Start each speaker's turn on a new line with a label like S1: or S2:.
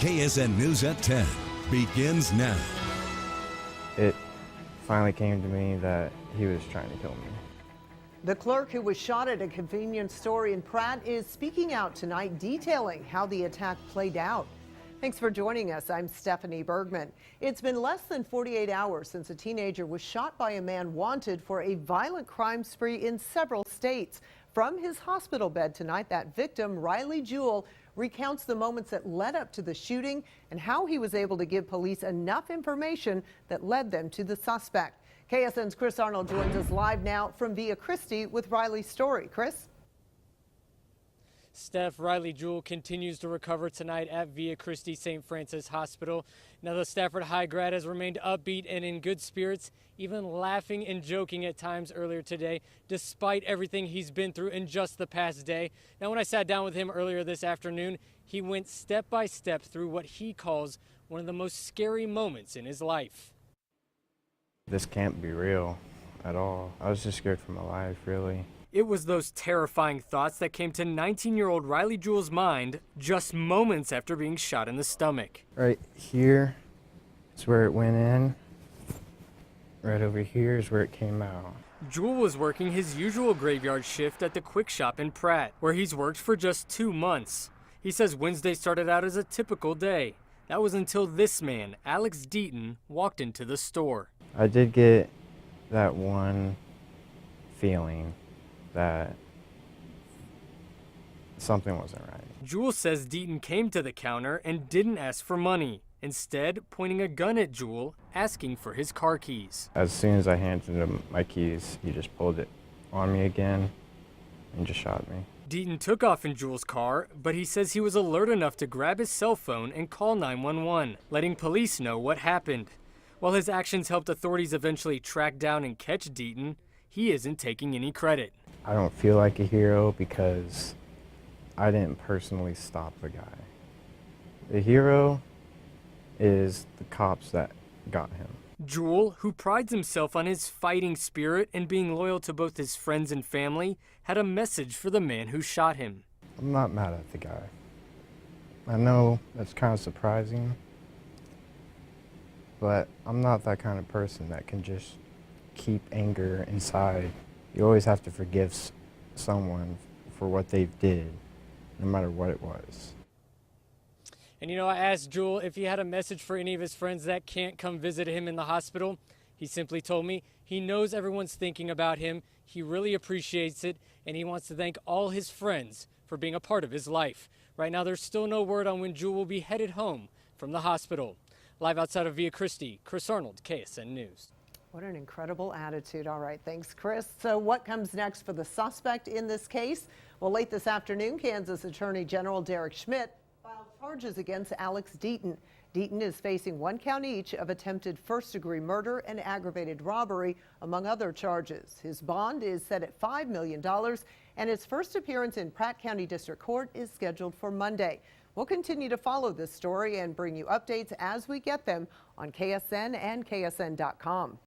S1: KSN News at 10 begins now.
S2: It finally came to me that he was trying to kill me.
S3: The clerk who was shot at a convenience store in Pratt is speaking out tonight, detailing how the attack played out. Thanks for joining us. I'm Stephanie Bergman. It's been less than 48 hours since a teenager was shot by a man wanted for a violent crime spree in several states. From his hospital bed tonight, that victim, Riley Juel, recounts the moments that led up to the shooting and how he was able to give police enough information that led them to the suspect. KSN's Chris Arnold joins us live now from Via Christi with Riley's story. Chris?
S4: Steph, Riley Juel continues to recover tonight at Via Christi St. Francis Hospital. Now the Stafford High grad has remained upbeat and in good spirits, even laughing and joking at times earlier today, despite everything he's been through in just the past day. Now when I sat down with him earlier this afternoon, he went step by step through what he calls one of the most scary moments in his life.
S2: This can't be real at all. I was just scared for my life, really.
S4: It was those terrifying thoughts that came to 19-year-old Riley Juel's mind just moments after being shot in the stomach.
S2: Right here is where it went in. Right over here is where it came out.
S4: Juel was working his usual graveyard shift at the Quick Shop in Pratt, where he's worked for just 2 months. He says Wednesday started out as a typical day. That was until this man, Alex Deaton, walked into the store.
S2: I did get that one feeling that something wasn't right.
S4: Juel says Deaton came to the counter and didn't ask for money, instead pointing a gun at Juel, asking for his car keys.
S2: As soon as I handed him my keys, he just pulled it on me again and just shot me.
S4: Deaton took off in Juel's car, but he says he was alert enough to grab his cell phone and call 911, letting police know what happened. While his actions helped authorities eventually track down and catch Deaton, he isn't taking any credit.
S2: I don't feel like a hero because I didn't personally stop the guy. The hero is the cops that got him.
S4: Juel, who prides himself on his fighting spirit and being loyal to both his friends and family, had a message for the man who shot him.
S2: I'm not mad at the guy. I know that's kind of surprising, but I'm not that kind of person that can just keep anger inside. You always have to forgive someone for what they did, no matter what it was.
S4: And you know, I asked Juel if he had a message for any of his friends that can't come visit him in the hospital. He simply told me he knows everyone's thinking about him, he really appreciates it, and he wants to thank all his friends for being a part of his life. Right now, there's still no word on when Juel will be headed home from the hospital. Live outside of Via Christi, Chris Arnold, KSN News.
S3: What an incredible attitude. All right, thanks, Chris. So what comes next for the suspect in this case? Well, late this afternoon, Kansas Attorney General Derek Schmidt filed charges against Alex Deaton. Deaton is facing 1 count each of attempted first-degree murder and aggravated robbery, among other charges. His bond is set at $5 million, and his first appearance in Pratt County District Court is scheduled for Monday. We'll continue to follow this story and bring you updates as we get them on KSN and KSN.com.